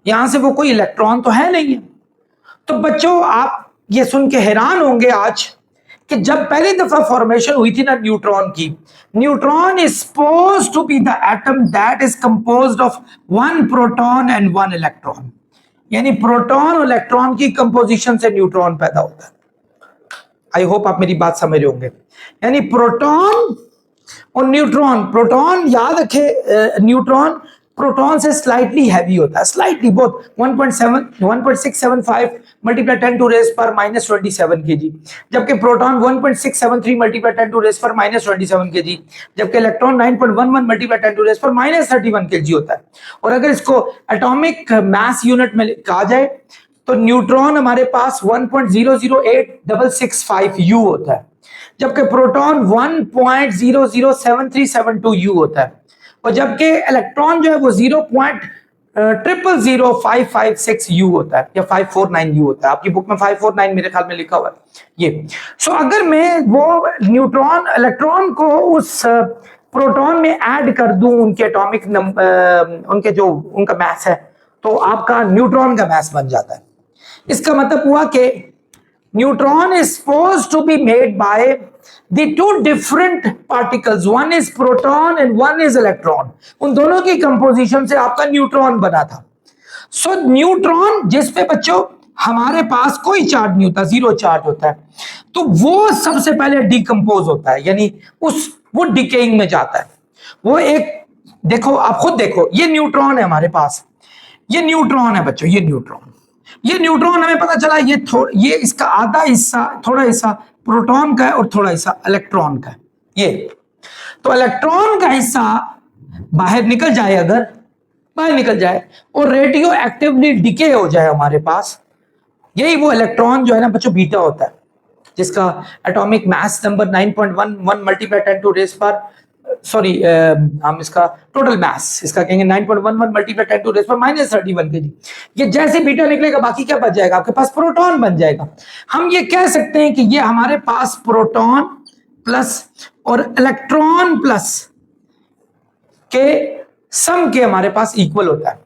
यहां से वो कोई इलेक्ट्रॉन तो है नहीं है। तो बच्चों, आप ये सुन के हैरान होंगे आज कि जब पहली दफा फॉर्मेशन हुई थी ना न्यूट्रॉन की, neutron is supposed to be the atom that is composed of one proton and one electron, यानी प्रोटॉन और इलेक्ट्रॉन की कंपोजिशन से न्यूट्रॉन पैदा होता है। आई होप आप मेरी बात समझ रहे होंगे। यानी प्रोटॉन और न्यूट्रॉन, प्रोटॉन याद रखे, न्यूट्रॉन प्रोटॉन से स्लाइटली हैवी होता है, स्लाइटली, बहुत 1.675 मल्टीप्लाई 10 टू रेज पर माइनस 27 kg, जबकि प्रोटॉन 1.673 मल्टीप्लाई 10 टू रेज पर माइनस 27 kg, जबकि इलेक्ट्रॉन 9.11 मल्टीप्लाई 10 टू रेज पर माइनस 31 kg होता है। और अगर इसको एटॉमिक मास यूनिट में कहा जाए तो न्यूट्रॉन हमारे पास 1.008665 U होता है, जबकि प्रोटॉन 1.007372 U होता है, और जबकि इलेक्ट्रॉन जो है वो 0.000556 U होता है, या 549 U होता है। आपकी बुक में 549 मेरे ख्याल में लिखा हुआ है ये। सो अगर मैं वो न्यूट्रॉन इलेक्ट्रॉन को उस प्रोटॉन में ऐड कर दूं, उनके एटॉमिक नंबर, उनके जो उनका मास है, तो आपका न्यूट्रॉन का मास बन जाता है। इसका मतलब हुआ कि neutron is supposed to be made by the two different particles, one is proton and one is electron, उन दोनों की कंपोजिशन से आपका न्यूट्रॉन बना था। सो न्यूट्रॉन जिस पे बच्चों हमारे पास कोई चार्ज नहीं होता, जीरो चार्ज होता है, तो वो सबसे पहले डिकम्पोज होता है, यानी वो डिकेइंग में जाता है। वो एक, देखो आप खुद देखो, ये न्यूट्रॉन है हमारे पास, ये न्यूट्रॉन है बच्चों, ये न्यूट्रॉन हमें पता चला, ये इसका आधा हिस्सा, थोड़ा हिस्सा प्रोटॉन का है और थोड़ा हिस्सा इलेक्ट्रॉन का है। ये तो इलेक्ट्रॉन का हिस्सा बाहर निकल जाए, अगर बाहर निकल जाए और रेडियो एक्टिवली डिके हो जाए हमारे पास, यही वो इलेक्ट्रॉन जो है ना बच्चों बीटा होता है, जिसका atomic mass number 9.11 multiply 10 to raise पर, सॉरी हम इसका टोटल मास इसका कहेंगे 9.11 मल्टीप्लाई 10 टू रेज पर माइनस 31 kg। ये जैसे बीटा निकलेगा बाकी क्या बच जाएगा? आपके पास प्रोटॉन बन जाएगा। हम ये कह सकते हैं कि ये हमारे पास प्रोटॉन प्लस और इलेक्ट्रॉन प्लस के सम के हमारे पास इक्वल होता है,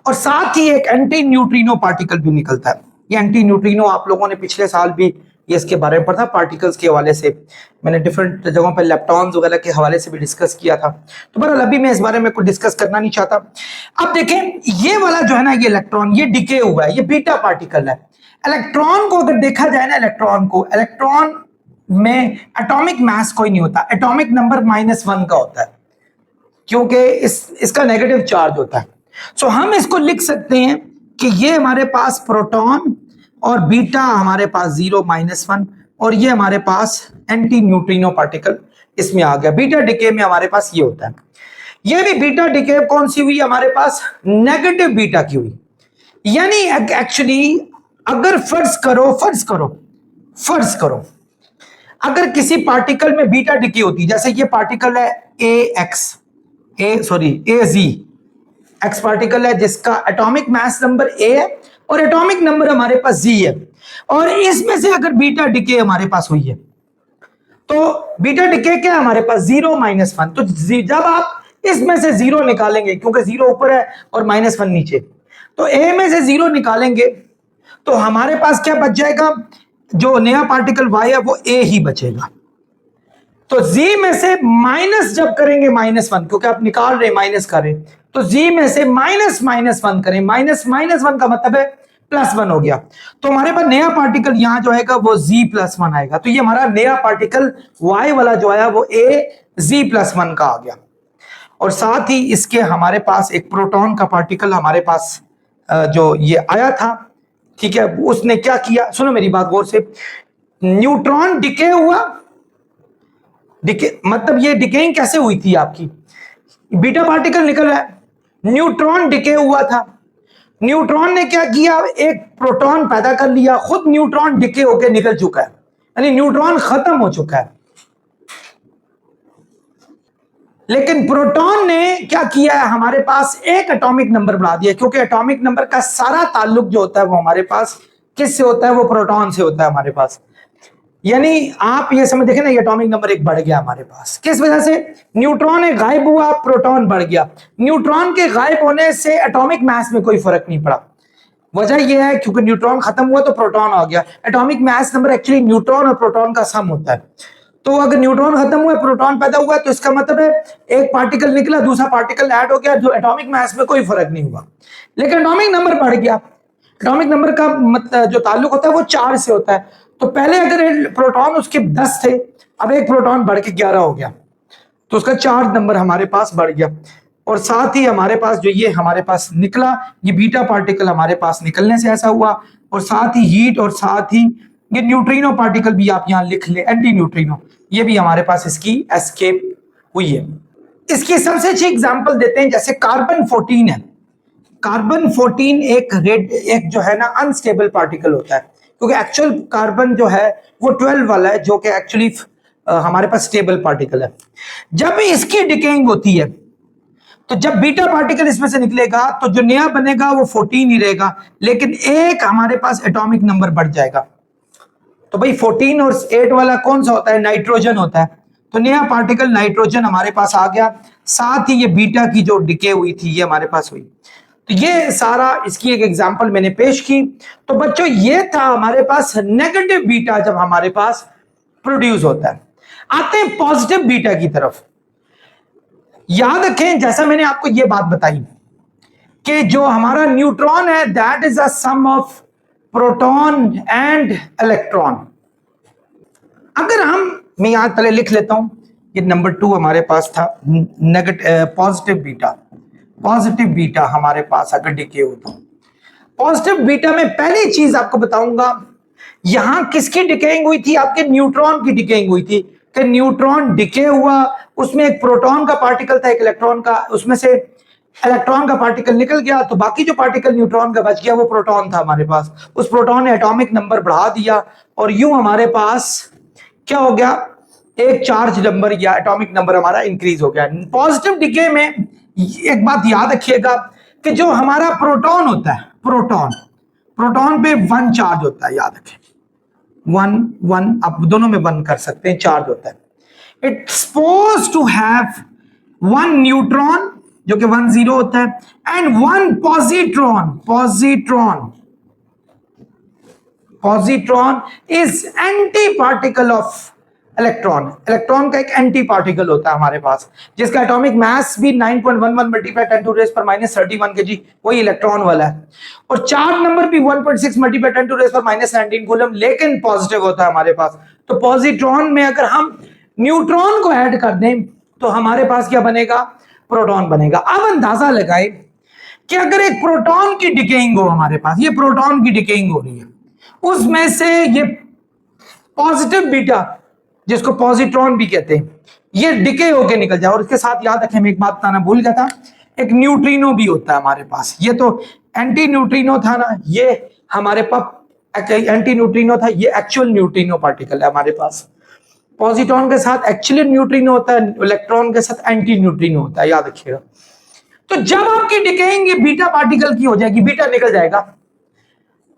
और साथ ही एक एंटी न्यूट्रिनो पार्टिकल भी निकलता है। ये एंटी न्यूट्रिनो आप लोगों ने पिछले साल भी ये इसके बारे में पढ़ा, पार्टिकल्स के हवाले से मैंने डिफरेंट जगहों पर लेप्टॉन्स वगैरह के हवाले से भी डिस्कस किया था। तो बहरहाल अभी मैं इस बारे में कुछ डिस्कस करना नहीं चाहता। अब देखें, ये वाला जो है ना, ये इलेक्ट्रॉन, ये डिके हुआ है, ये बीटा पार्टिकल है। इलेक्ट्रॉन को अगर देखा जाए ना, इलेक्ट्रॉन में एटॉमिक मास कोई नहीं होता, एटॉमिक नंबर -1 का होता है, क्योंकि इसका नेगेटिव चार्ज होता है। सो हम इसको लिख सकते हैं कि ये हमारे पास प्रोटॉन और बीटा हमारे पास 0 -1, और ये हमारे पास एंटी न्यूट्रिनो पार्टिकल इसमें आ गया। बीटा डिके में हमारे पास ये होता है। ये भी बीटा डिके कौन सी हुई हमारे पास? नेगेटिव बीटा की हुई। यानी एक्चुअली अगर फर्ज करो अगर किसी पार्टिकल में बीटा डिके होती, जैसे ये पार्टिकल है ए जी एक्स पार्टिकल है जिसका एटॉमिक मास नंबर ए है और एटॉमिक नंबर हमारे पास जी है, और इसमें से अगर बीटा डिके हमारे पास हुई है तो बीटा डिके क्या है हमारे पास 0 -1। तो जब आप इसमें से 0 निकालेंगे, क्योंकि 0 ऊपर है और -1 नीचे, तो ए में से 0 निकालेंगे तो हमारे पास क्या बच जाएगा, जो नया पार्टिकल y है वो a ही बचेगा। तो z में से माइनस जब करेंगे -1, क्योंकि आप निकाल रहे माइनस कर रहे, तो z में से -1 करें, -1 का मतलब है +1 हो गया, तो हमारे पास नया पार्टिकल यहां जो आएगा वो z+1 आएगा। तो ये हमारा नया पार्टिकल y वाला जो आया वो a z+1 का आ गया। और साथ ही इसके हमारे पास एक प्रोटॉन का पार्टिकल हमारे पास जो ये आया था, ठीक है, उसने क्या किया, सुनो मेरी बात गौर से, न्यूट्रॉन डिके हुआ, डिके मतलब ये डिकेइंग कैसे हुई थी आपकी, बीटा पार्टिकल निकल रहा है, न्यूट्रॉन डिके हुआ था, न्यूट्रॉन ने क्या किया, एक प्रोटॉन पैदा कर लिया, खुद न्यूट्रॉन डिके होकर निकल चुका है, यानी न्यूट्रॉन खत्म हो चुका है। लेकिन प्रोटॉन ने क्या किया है, हमारे पास एक एटॉमिक नंबर बढ़ा दिया, क्योंकि एटॉमिक नंबर का सारा ताल्लुक जो होता है वो हमारे पास किससे होता है, वो प्रोटॉन से होता है हमारे पास। यानी आप ये समझ देखें ना, ये एटॉमिक नंबर एक बढ़ गया हमारे पास, किस वजह से, न्यूट्रॉन एक गायब हुआ, प्रोटॉन बढ़ गया। न्यूट्रॉन के गायब होने से एटॉमिक मास में कोई फर्क नहीं पड़ा, वजह यह है क्योंकि न्यूट्रॉन खत्म हुआ तो प्रोटॉन आ गया। Atomic mass number actually neutron और प्रोटॉन का सम होता है, तो अगर न्यूट्रॉन खत्म हुआ प्रोटॉन पैदा हुआ तो इसका मतलब है एक पार्टिकल निकला, दूसरा पार्टिकल ऐड हो गया, जो एटॉमिक मास में कोई फर्क नहीं हुआ, लेकिन एटॉमिक नंबर बढ़ गया। एटॉमिक नंबर का मतलब जो ताल्लुक होता है वो 4 से होता है, तो पहले अगर प्रोटॉन उसके 10 थे, अब एक प्रोटॉन बढ़ के 11 हो गया, तो उसका 4 नंबर हमारे पास बढ़ गया। और साथ ही हमारे पास जो ये हमारे पास निकला, ये बीटा पार्टिकल हमारे पास निकलने से ऐसा हुआ, और साथ ही हीट, और साथ ही ये न्यूट्रिनो पार्टिकल भी आप यहां लिख ले, एंटी न्यूट्रिनो, ये भी हमारे पास इसकी एस्केप हुई है। इसकी सबसे अच्छी एग्जांपल देते हैं, जैसे कार्बन 14 है, कार्बन 14 एक जो है ना अनस्टेबल पार्टिकल होता है, क्योंकि एक्चुअल कार्बन जो है वो 12 वाला है, जो कि एक्चुअली हमारे पास स्टेबल पार्टिकल है। जब इसकी डिकेइंग होती है तो जब बीटा पार्टिकल इसमें से निकलेगा तो जो नया बनेगा वो 14 ही रहेगा, लेकिन एक हमारे पास एटॉमिक नंबर बढ़ जाएगा। तो भाई 14 और 8 वाला कौन सा होता है, नाइट्रोजन होता है, तो नया पार्टिकल नाइट्रोजन हमारे पास आ गया, साथ ही ये बीटा की जो डिके हुई थी ये हमारे पास हुई। तो ये सारा इसकी एक एग्जांपल मैंने पेश की। तो बच्चों ये था हमारे पास नेगेटिव बीटा जब हमारे पास प्रोड्यूस होता है। आते हैं पॉजिटिव बीटा की तरफ। याद रखें, जैसा मैंने आपको ये बात बताई कि जो हमारा न्यूट्रॉन है that is a sum of proton and electron. अगर मैं यहां पहले लिख लेता हूं, ये नंबर 2 हमारे पास था, पॉजिटिव बीटा हमारे पास अगर डिके होता, पॉजिटिव बीटा में पहली चीज आपको बताऊंगा, यहां किसकी डिकेइंग हुई थी, आपके न्यूट्रॉन की डिकेइंग हुई थी, कि न्यूट्रॉन डिके हुआ, उसमें एक प्रोटॉन का पार्टिकल था, एक इलेक्ट्रॉन का, उसमें से इलेक्ट्रॉन का पार्टिकल निकल गया, तो बाकी जो पार्टिकल न्यूट्रॉन का बच गया वो प्रोटॉन था हमारे पास। उस प्रोटॉन ने एटॉमिक नंबर बढ़ा दिया और यूं हमारे पास क्या हो गया, एक चार्ज नंबर या एटॉमिक नंबर हमारा इंक्रीज हो गया। पॉजिटिव डिके में एक बात याद रखिएगा कि जो हमारा प्रोटॉन होता है, प्रोटॉन पे 1 चार्ज होता है, याद रखें 1 आप दोनों में 1 कर सकते हैं, चार्ज होता है। It's supposed to have 1 neutron जो कि 1 0 होता है, and 1 positron is anti particle of electron. Electron का एक एंटी पार्टिकल होता है हमारे पास, जिसका एटॉमिक मास भी 9.11 मल्टीप्लाई 10⁻⁻⁻³ kg, वही इलेक्ट्रॉन वाला है, और चार्ज नंबर भी 1.6 मल्टीप्लाई 10⁻⁻19 कूलम, लेकिन पॉजिटिव होता है हमारे पास। तो पॉजिट्रॉन में अगर हम न्यूट्रॉन को ऐड कर दें तो हमारे पास क्या बनेगा, प्रोटॉन बनेगा। अब अंदाजा लगाए कि अगर एक प्रोटॉन की डिकेइंग हो हमारे पास, ये प्रोटॉन की डिकेइंग हो रही है, उसमें से ये पॉजिटिव बीटा जिसको पॉजिट्रॉन भी कहते हैं, ये डिके होके निकल जाए। और इसके साथ याद रखें, मैं एक बात बताना भूल गया था एक न्यूट्रिनो भी होता है हमारे पास। ये तो एंटी न्यूट्रिनो था ना, ये हमारे पास एंटी न्यूट्रिनो था, ये एक्चुअल न्यूट्रिनो पार्टिकल है हमारे पास। पॉजिट्रॉन के साथ एक्चुअल न्यूट्रिनो होता है, इलेक्ट्रॉन के साथ एंटी न्यूट्रिनो होता है, याद रखिएगा। तो जब आपकी डिकेइंग ये बीटा पार्टिकल की हो जाएगी, बीटा निकल जाएगा।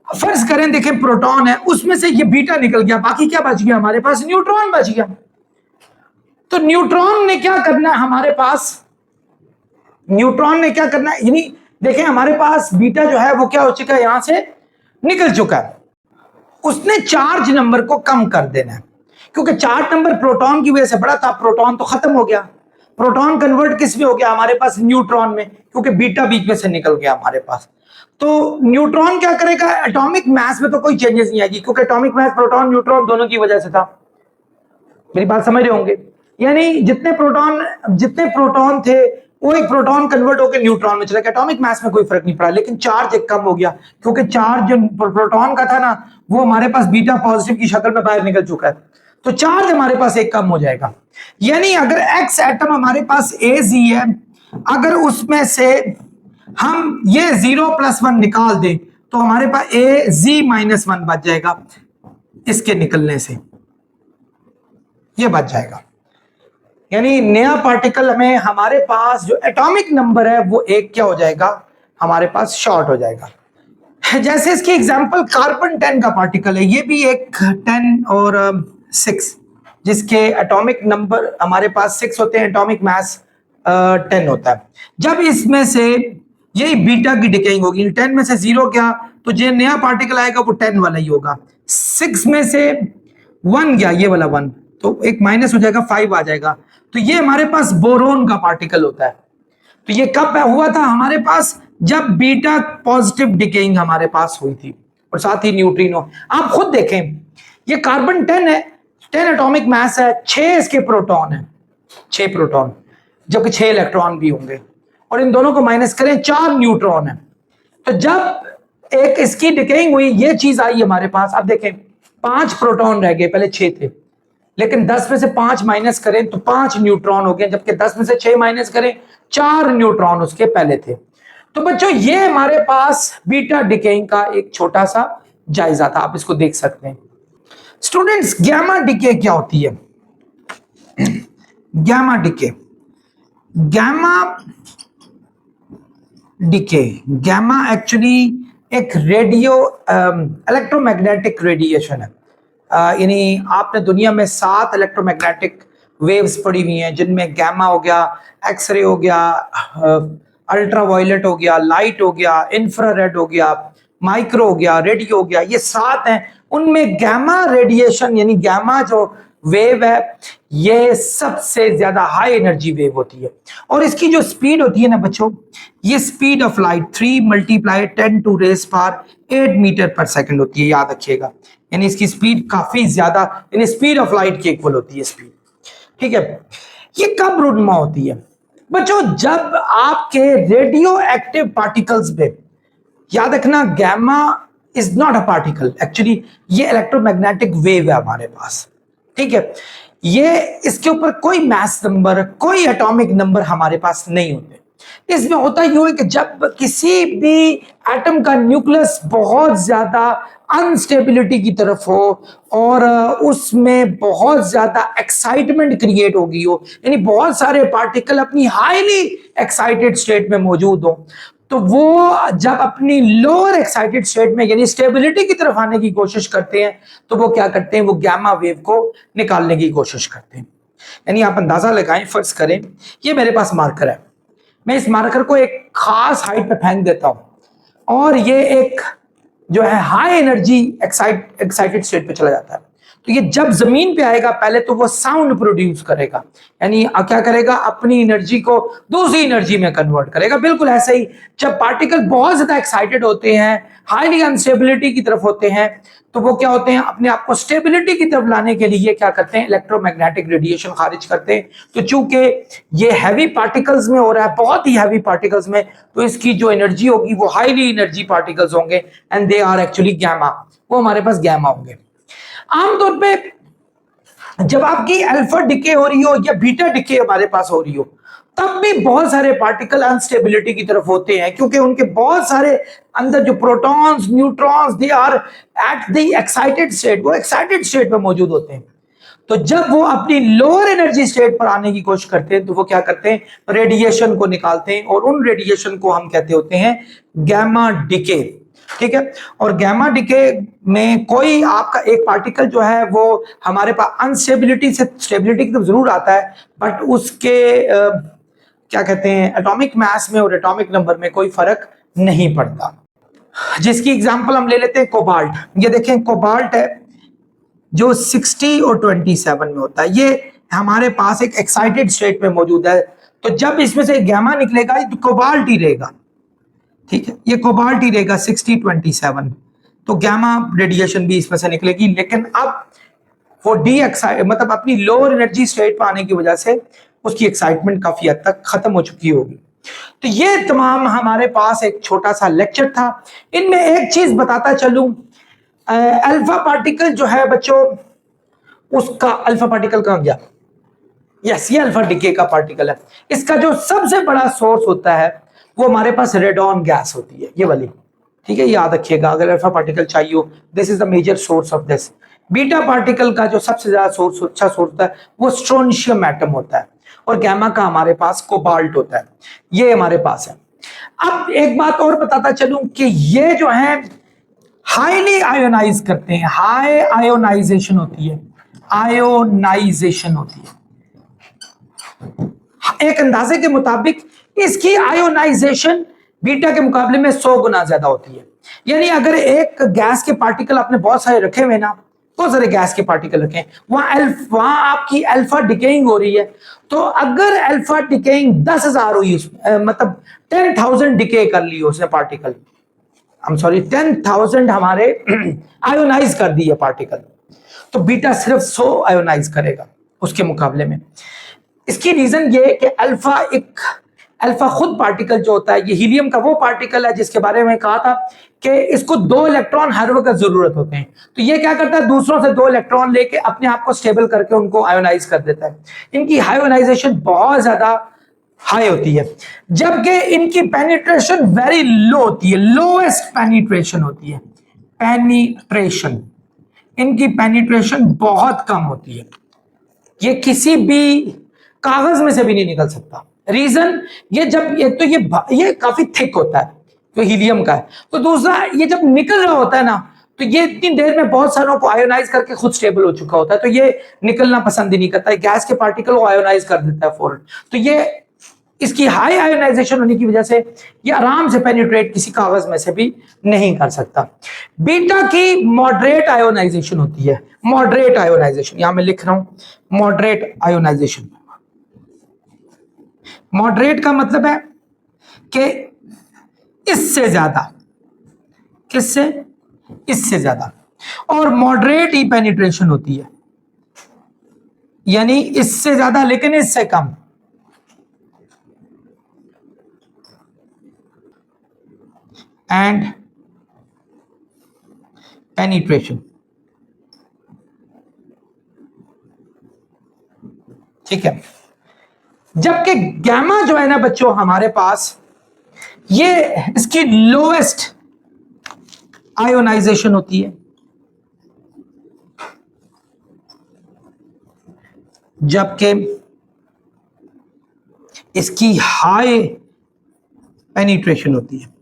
फर्ज करें देखें प्रोटॉन है, उसमें से ये बीटा निकल गया, बाकी क्या बच गया हमारे पास? न्यूट्रॉन बच गया। तो न्यूट्रॉन ने क्या करना है हमारे पास? न्यूट्रॉन ने क्या करना है, यानी देखें हमारे पास बीटा जो है वो क्या हो चुका है, यहां से निकल चुका है। उसने चार्ज नंबर को कम कर देना है, क्योंकि चार्ज नंबर प्रोटॉन की वजह से बड़ा था, प्रोटॉन तो खत्म हो गया। प्रोटॉन कन्वर्ट किस में हो गया हमारे पास? न्यूट्रॉन में, क्योंकि बीटा बीच में से निकल गया हमारे पास। तो न्यूट्रॉन क्या करेगा? एटॉमिक मास में तो कोई चेंजेस नहीं आएगी, क्योंकि एटॉमिक मास प्रोटॉन न्यूट्रॉन दोनों की वजह से था। मेरी बात समझ रहे होंगे? यानी जितने प्रोटॉन थे वो एक प्रोटॉन कन्वर्ट होकर न्यूट्रॉन में चला गया, एटॉमिक मास में कोई फर्क नहीं पड़ा, लेकिन चार्ज एक कम हो गया, क्योंकि चार्ज जो प्रोटॉन का था ना वो हमारे पास बीटा पॉजिटिव की शक्ल में बाहर निकल चुका है, तो चार्ज हमारे पास एक कम हो जाएगा। यानी अगर एक्स एटम हमारे पास AZ है, अगर उसमें से हम ये 0+1 निकाल दें तो हमारे पास AZ-1 बच जाएगा, इसके निकलने से ये बच जाएगा। यानी नया पार्टिकल हमें, हमारे पास जो एटॉमिक नंबर है वो एक क्या हो जाएगा हमारे पास? शॉर्ट हो जाएगा। जैसे इसकी एग्जांपल कार्बन 10 का पार्टिकल है, ये भी एक 10 और 6, जिसके एटॉमिक नंबर हमारे पास 6 होते हैं, एटॉमिक मास 10 होता है। जब इसमें से यही बीटा की डिकेइंग होगी, 10 में से 0 गया तो जो नया पार्टिकल आएगा वो 10 वाला ही होगा। 6 में से 1 गया, ये वाला 1, तो एक माइनस हो जाएगा, 5 आ जाएगा। तो ये हमारे पास बोरोन का पार्टिकल होता है। तो ये कब हुआ था हमारे पास? जब बीटा पॉजिटिव डिकेइंग हमारे पास हुई थी, और साथ ही न्यूट्रिनो। आप खुद देखें, ये कार्बन 10 है, 10 एटॉमिक मास है, 6 इसके प्रोटॉन है, 6 प्रोटॉन, जबकि 6 इलेक्ट्रॉन भी होंगे, और इन दोनों को माइनस करें 4 न्यूट्रॉन है। तो जब एक इसकी डिकेइंग हुई, ये चीज आई हमारे पास। अब देखें 5 प्रोटॉन रह गए, पहले 6 थे, लेकिन 10 में से 5 माइनस करें तो 5 न्यूट्रॉन हो गए, जबकि 10 में से 6 माइनस करें 4 न्यूट्रॉन उसके पहले थे। तो बच्चों ये हमारे पास बीटा डिकेइंग का एक छोटा सा जायजा था, आप इसको देख सकते हैं। स्टूडेंट्स, गैमा डिके क्या होती है? गैमा डिके, गैमा एक्चुअली एक रेडियो इलेक्ट्रोमैग्नेटिक रेडिएशन है। यानी आपने दुनिया में 7 इलेक्ट्रोमैग्नेटिक वेव्स पड़ी हुई हैं, जिनमें गैमा हो गया, एक्सरे हो गया, अल्ट्रावायलेट हो गया, लाइट हो गया, इंफ्रारेड हो गया, माइक्रो हो गया, रेडियो हो गया, ये 7 हैं। उनमें गैमा रेडिएशन यानी गैमा जो वेव है ये सबसे ज्यादा हाई एनर्जी वेव होती है, और इसकी जो स्पीड होती है ना बच्चों, ये स्पीड ऑफ लाइट 3 × 10⁸ मीटर पर सेकंड होती है, याद रखिएगा। यानी इसकी स्पीड काफी ज्यादा, यानी स्पीड ऑफ लाइट की इक्वल होती है स्पीड, ठीक है। ये कब रूनुमा होती है बच्चों? जब आपके रेडियो एक्टिव पार्टिकल्स में, याद रखना gamma is not a particle, actually ये इलेक्ट्रोमैग्नेटिक वेव है हमारे पास, ठीक है। ये इसके ऊपर कोई मास नंबर, कोई एटॉमिक नंबर हमारे पास नहीं होते। इसमें होता यूं है कि जब किसी भी एटम का न्यूक्लियस बहुत ज्यादा अनस्टेबिलिटी की तरफ हो और उसमें बहुत ज्यादा एक्साइटमेंट क्रिएट होगी हो, यानी बहुत सारे पार्टिकल अपनी हाईली एक्साइटेड स्टेट में मौजूद हो, तो वो जब अपनी लोअर एक्साइटेड स्टेट में यानी स्टेबिलिटी की तरफ आने की कोशिश करते हैं, तो वो क्या करते हैं? वो गैमा वेव को निकालने की कोशिश करते हैं। यानी आप अंदाजा लगाएं, फर्ज करें ये मेरे पास मार्कर है, मैं इस मार्कर को एक खास हाइट पे फेंक देता हूं और ये एक जो है हाई एनर्जी एक्साइटेड स्टेट पे चला जाता है। तो ये जब जमीन पे आएगा पहले तो वो साउंड प्रोड्यूस करेगा, यानी क्या करेगा? अपनी एनर्जी को दूसरी एनर्जी में कन्वर्ट करेगा। बिल्कुल ऐसे ही जब पार्टिकल बहुत ज्यादा एक्साइटेड होते हैं, हाईली अनस्टेबिलिटी की तरफ होते हैं, तो वो क्या होते हैं? अपने आप को स्टेबिलिटी की तरफ लाने के लिए क्या करते हैं? इलेक्ट्रोमैग्नेटिक रेडिएशन खारिज करते हैं। तो चूंकि ये हैवी पार्टिकल्स में हो रहा है, बहुत ही हैवी पार्टिकल्स में, तो इसकी जो एनर्जी होगी वो हाईली एनर्जी पार्टिकल्स होंगे, and they are actually gamma, वो हमारे पास गैमा होंगे। आमतौर पे जब आपकी अल्फा डिके हो रही हो या बीटा डिके हमारे पास हो रही हो, तब भी बहुत सारे पार्टिकल अनस्टेबिलिटी की तरफ होते हैं, क्योंकि उनके बहुत सारे अंदर जो protons, neutrons, they are at the excited state, वो एक्साइटेड स्टेट में मौजूद होते हैं। तो जब वो अपनी लोअर एनर्जी स्टेट पर आने की कोशिश करते हैं तो वो क्या करते हैं, रेडिएशन को निकालते हैं, और उन रेडिएशन को हम कहते होते हैं गैमा डिके। ठीक है, और गैमा डिके में कोई आपका एक पार्टिकल जो है वो हमारे पास अनस्टेबिलिटी से स्टेबिलिटी की तरफ जरूर आता है, बट उसके क्या कहते हैं, एटॉमिक मास में और एटॉमिक नंबर में कोई फर्क नहीं पड़ता। जिसकी एग्जांपल हम ले लेते हैं कोबाल्ट। ये देखें, कोबाल्ट है जो 60 और 27 में होता है, ये हमारे पास एक एक्साइटेड स्टेट में मौजूद है। तो जब इसमें से गैमा निकलेगा तो कोबाल्ट ही रहेगा। ठीक है, ये कोबाल्ट ही रहेगा 60 27, तो गैमा रेडिएशन भी इसमें से निकलेगी। लेकिन अब वो डी एक्साइट मतलब अपनी लोअर एनर्जी स्टेट पर आने की वजह से उसकी एक्साइटमेंट काफी हद तक खत्म हो चुकी होगी। तो ये तमाम हमारे पास एक छोटा सा लेक्चर था। इनमें एक चीज बताता चलूं, अल्फा पार्टिकल जो है बच्चों, उसका अल्फा पार्टिकल कहां गया, यस ये अल्फा डिके का पार्टिकल है। इसका जो सबसे बड़ा सोर्स होता है वो हमारे पास रेडॉन गैस होती है, ये वाली। ठीक है, याद रखिएगा, अगर अल्फा पार्टिकल चाहिए हो, this is the major source of this. Beta particle का जो सबसे ज्यादा सोर्स, अच्छा सोर्स होता है, वो स्ट्रोंशियम एटम होता है, और गैमा का हमारे पास कोबाल्ट होता है, ये हमारे पास है। अब एक बात और बताता चलूं कि ये जो है हाईली आयोनाइज करते हैं, हाई आयोनाइजेशन होती है, आयोनाइजेशन होती है। एक अंदाजे के मुताबिक इसकी आयोनाइजेशन बीटा के मुकाबले में 100 गुना ज्यादा होती है। यानी अगर एक गैस के पार्टिकल आपने बहुत सारे रखे हुए ना, बहुत सारे गैस के पार्टिकल रखे, वहां आपकी अल्फा डिकेइंग हो रही है, तो अगर अल्फा डिकेइंग 10,000 हुई, मतलब 10,000 डिके कर ली उसने पार्टिकल, I'm sorry 10,000 हमारे आयोनाइज कर दिए पार्टिकल, तो बीटा सिर्फ 100 आयोनाइज करेगा उसके मुकाबले में। इसकी रीजन ये कि अल्फा खुद पार्टिकल जो होता है, ये हीलियम का वो पार्टिकल है जिसके बारे में कहा था कि इसको 2 इलेक्ट्रॉन हर वक्त जरूरत होते हैं। तो ये क्या करता है, दूसरों से 2 इलेक्ट्रॉन लेके अपने आप को स्टेबल करके उनको आयोनाइज कर देता है। इनकी आयोनाइजेशन बहुत ज्यादा हाई होती है, जबकि इनकी पेनिट्रेशन वेरी लो होती है, लोएस्ट पेनिट्रेशन होती है। पेनिट्रेशन, इनकी पेनिट्रेशन बहुत कम होती है, ये किसी भी कागज में से भी नहीं निकल सकता। रीजन ये, जब एक तो ये काफी थिक होता है तो हीलियम का है, तो दूसरा ये जब निकल रहा होता है ना, तो ये इतनी देर में बहुत सारों को आयोनाइज करके खुद स्टेबल हो चुका होता है, तो ये निकलना पसंद ही नहीं करता है, गैस के पार्टिकल को आयोनाइज कर देता है फौरन। तो ये इसकी हाई आयोनाइजेशन होने की वजह से ये आराम से पेनिट्रेट किसी कागज में से भी नहीं कर सकता। बीटा की मॉडरेट आयोनाइजेशन होती है, मॉडरेट आयोनाइजेशन, यहां मैं लिख रहा हूं मॉडरेट आयोनाइजेशन। मॉडरेट का मतलब है कि इससे ज्यादा, किससे, इससे ज्यादा, और मॉडरेट ही पेनिट्रेशन होती है, यानी इससे ज्यादा लेकिन इससे कम। एंड पेनिट्रेशन, ठीक है। जबकि गैमा जो है ना बच्चों हमारे पास, ये इसकी लोएस्ट आयोनाइजेशन होती है, जबकि इसकी हाई पेनिट्रेशन होती है।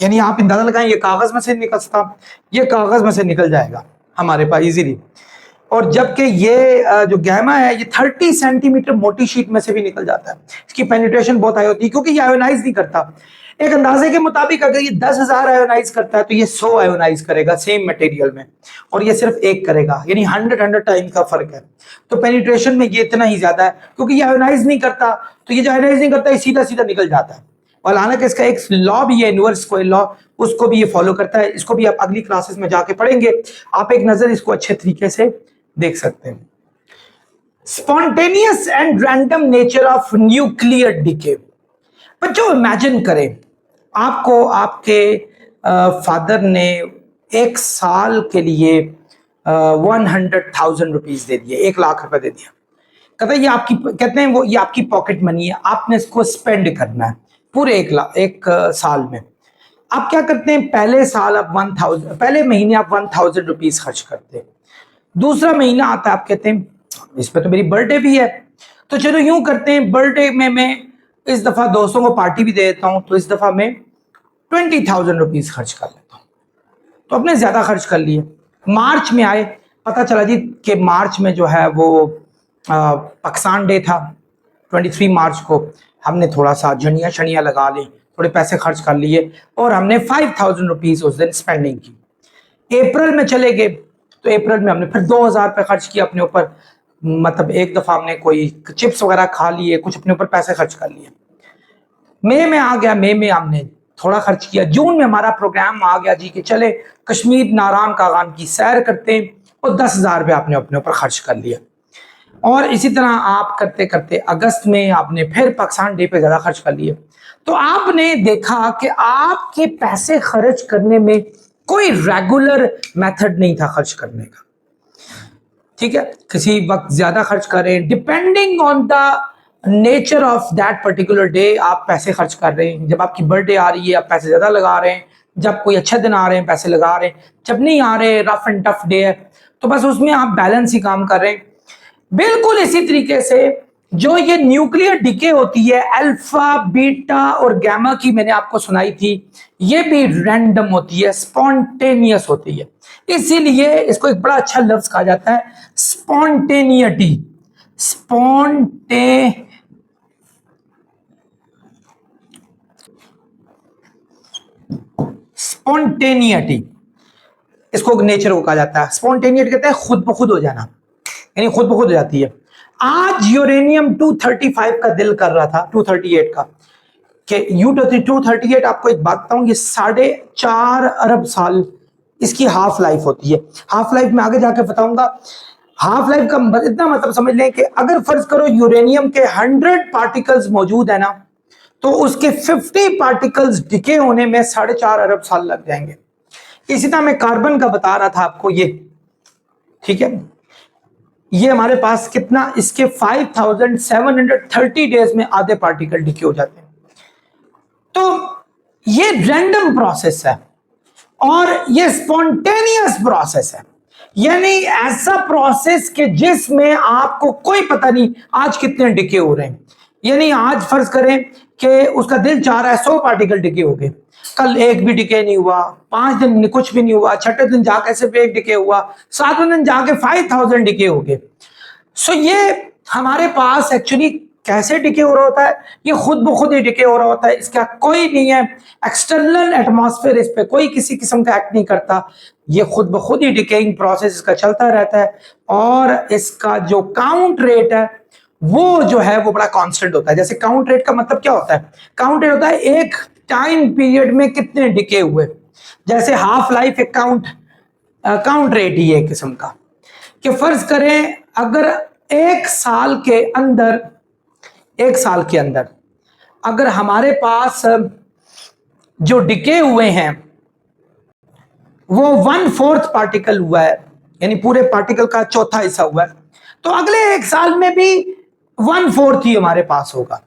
यानी आप अंदाजा लगाएं, ये कागज में से निकल सकता, ये कागज में से निकल जाएगा हमारे पास इजीली, और जबकि ये जो गैमा है ये 30 सेंटीमीटर मोटी शीट में से भी निकल जाता है। इसकी पेनिट्रेशन बहुत हाई होती है क्योंकि ये आयोनाइज नहीं करता। एक अंदाजे के मुताबिक अगर ये 10,000 आयोनाइज करता है तो ये 100 आयोनाइज करेगा सेम मटेरियल में, और ये सिर्फ 1 करेगा, यानी 100 टाइम का फर्क है। तो पेनिट्रेशन में ये इतना ही ज्यादा है क्योंकि ये आयोनाइज नहीं करता, तो ये जो आयोनाइज नहीं करता ये सीधा सीधा निकल जाता है। और हालांकि इसका एक लॉ भी है, इनवर्स स्क्वायर लॉ, उसको भी ये फॉलो करता है। इसको भी आप अगली क्लासेस में जाके पढ़ेंगे, आप एक नजर इसको अच्छे तरीके से देख सकते हैं। Spontaneous and random nature of nuclear decay. बच्चों इमेजिन करें, आपको आपके फादर ने 1 साल के लिए 100,000 रुपीज दे दिए, 1 लाख रुपए दे दिया कहता है ये आपकी, कहते हैं वो ये आपकी पॉकेट मनी है, आपने इसको स्पेंड करना है पूरे एक साल में। आप क्या करते हैं, पहले साल आप 1000, पहले महीने आप 1000 रुपीज खर्च करते हैं। दूसरा महीना आता है आप कहते हैं इस पे तो मेरी बर्थडे भी है, तो चलो यूं करते हैं बर्थडे में मैं इस दफा दोस्तों को पार्टी भी दे देता हूं, तो इस दफा मैं 20,000 रुपीज खर्च कर लेता हूं। तो आपने ज्यादा खर्च कर लिए। मार्च में आए, पता चला जी कि मार्च में जो है वो पाकिस्तान डे था, 23 मार्च को हमने थोड़ा सा जनिया शनिया लगा ली, थोड़े पैसे खर्च कर लिए और हमने 5000 रुपीज उस दिन स्पेंडिंग की। अप्रैल में चले गए, तो अप्रैल में हमने फिर 2000 रुपये खर्च किया अपने ऊपर, मतलब एक दफा हमने कोई चिप्स वगैरह खा लिए, कुछ अपने ऊपर पैसे खर्च कर लिए। मई में आ गया, मई में हमने थोड़ा खर्च किया। जून में हमारा प्रोग्राम आ गया जी कि चले कश्मीर नारायण कागान की सैर करते हैं, और 10,000 रुपये आपने अपने ऊपर खर्च कर लिया। और इसी तरह आप करते करते अगस्त में आपने फिर पाकिस्तान डे पे ज्यादा खर्च कर लिए। तो आपने देखा कि आपके पैसे खर्च करने में कोई रेगुलर मेथड नहीं था खर्च करने का, ठीक है। किसी वक्त ज्यादा खर्च करें, depending on the nature of that particular day आप पैसे खर्च कर रहे हैं। जब आपकी बर्थडे आ रही है आप पैसे ज्यादा लगा रहे हैं, जब कोई अच्छा दिन आ रहे हैं पैसे लगा रहे हैं, जब नहीं आ रहे रफ एंड टफ डे है तो बस उसमें आप बैलेंस ही काम कर रहे हैं। बिल्कुल इसी तरीके से जो ये न्यूक्लियर डिके होती है, अल्फा बीटा और गैमा की मैंने आपको सुनाई थी, ये भी रैंडम होती है, स्पॉन्टेनियस होती है। इसीलिए इसको एक बड़ा अच्छा लफ्ज कहा जाता है स्पॉन्टेनियटी। स्पॉन्टेनियटी इसको नेचर को कहा जाता है। स्पॉन्टेनियटी कहते हैं खुद ब खुद हो जाना, यानी खुद ब खुद हो जाती है। आज यूरेनियम 235 का दिल कर रहा था, 238 का, कि U-238 आपको एक बात बताऊं, ये 4.5 अरब साल इसकी हाफ लाइफ होती है। हाफ लाइफ में आगे जाके बताऊंगा। हाफ लाइफ का इतना मतलब समझ लें कि अगर फर्ज करो यूरेनियम के 100 पार्टिकल्स मौजूद है ना, तो उसके 50 पार्टिकल्स डिके होने में 4.5 अरब साल लग जाएंगे। इसी तरह मैं कार्बन का बता रहा था आपको, ये ठीक है, ये हमारे पास कितना, इसके 5730 डेज में आधे पार्टिकल डिके हो जाते हैं। तो ये रैंडम प्रोसेस है और ये स्पॉन्टेनियस प्रोसेस है, यानी ऐसा प्रोसेस के जिसमें आपको कोई पता नहीं आज कितने डिके हो रहे हैं। यानी आज फर्ज करें कि उसका दिल चाह रहा है 100 पार्टिकल डिके हो गए, कल एक भी डिके नहीं हुआ, 5 दिन कुछ भी नहीं हुआ, छठे दिन जाके सिर्फ एक डिके हुआ, 7वें दिन जाके 5000 डिके हो गए। सो ये हमारे पास एक्चुअली कैसे डिके हो रहा होता है, ये खुद ब खुद ही डिके हो रहा होता है, इसका कोई नहीं है एक्सटर्नल एटमॉस्फेयर, इस पे कोई किसी किस्म का एक्ट नहीं करता, ये खुद ब खुद ही डिकेइंग प्रोसेस इसका चलता रहता है। और इसका जो काउंट रेट है वो जो है वो बड़ा कांस्टेंट होता है। जैसे काउंट रेट का मतलब क्या होता है, काउंट रेट होता है एक टाइम पीरियड में कितने डिके हुए। जैसे हाफ लाइफ एक काउंट रेट ही है किस्म का, कि फर्ज करें अगर एक साल के अंदर अगर हमारे पास जो डिके हुए हैं वो 1/4 पार्टिकल हुआ है, यानी पूरे पार्टिकल का चौथा हिस्सा हुआ है, तो अगले एक साल में भी 1/4 ही हमारे पास होगा।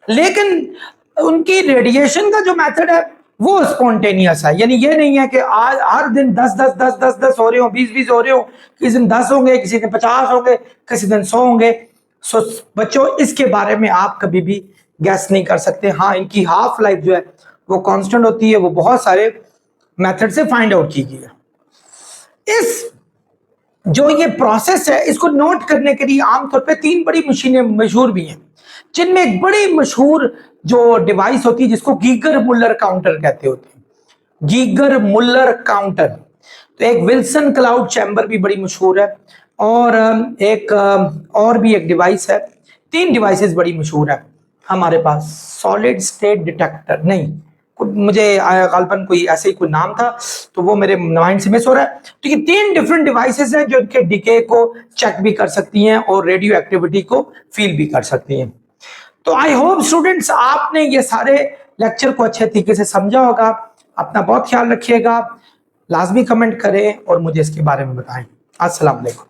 लेकिन उनकी रेडिएशन का जो मेथड है वो स्पॉन्टेनियस है, यानी ये नहीं है कि आज हर दिन 10 हो रहे हो, 20 हो रहे हो, किसी दिन 10 होंगे, किसी दिन 50 होंगे, किसी दिन 100 होंगे। सो बच्चों इसके बारे में आप कभी भी गैस नहीं कर सकते। हाँ, इनकी हाफ लाइफ जो है वो कांस्टेंट होती है, वो बहुत सारे मेथड से फाइंड आउट की गई है। इस जो ये प्रोसेस है इसको नोट करने के लिए आमतौर पे 3 बड़ी मशीनें मशहूर भी हैं, जिनमें एक बड़ी मशहूर जो डिवाइस होती है जिसको गीगर मुल्लर काउंटर कहते होते हैं, गीगर मुल्लर काउंटर। तो एक विल्सन क्लाउड चैम्बर भी बड़ी मशहूर है, और एक और भी एक डिवाइस है। 3 डिवाइसेस बड़ी मशहूर है हमारे पास। सॉलिड स्टेट डिटेक्टर नहीं, मुझे गालबन कोई ऐसे ही कोई नाम था, तो वो मेरे माइंड से मिस हो रहा है। तो ये 3 डिफरेंट डिवाइसेस हैं जो इनके डिके को चेक भी कर सकती हैं और रेडियो एक्टिविटी को फील भी कर सकती हैं। तो आई होप स्टूडेंट्स आपने ये सारे लेक्चर को अच्छे तरीके से समझा होगा। अपना बहुत ख्याल रखिएगा, लाजमी कमेंट करें और मुझे इसके बारे में बताएं। अस्सलाम वालेकुम।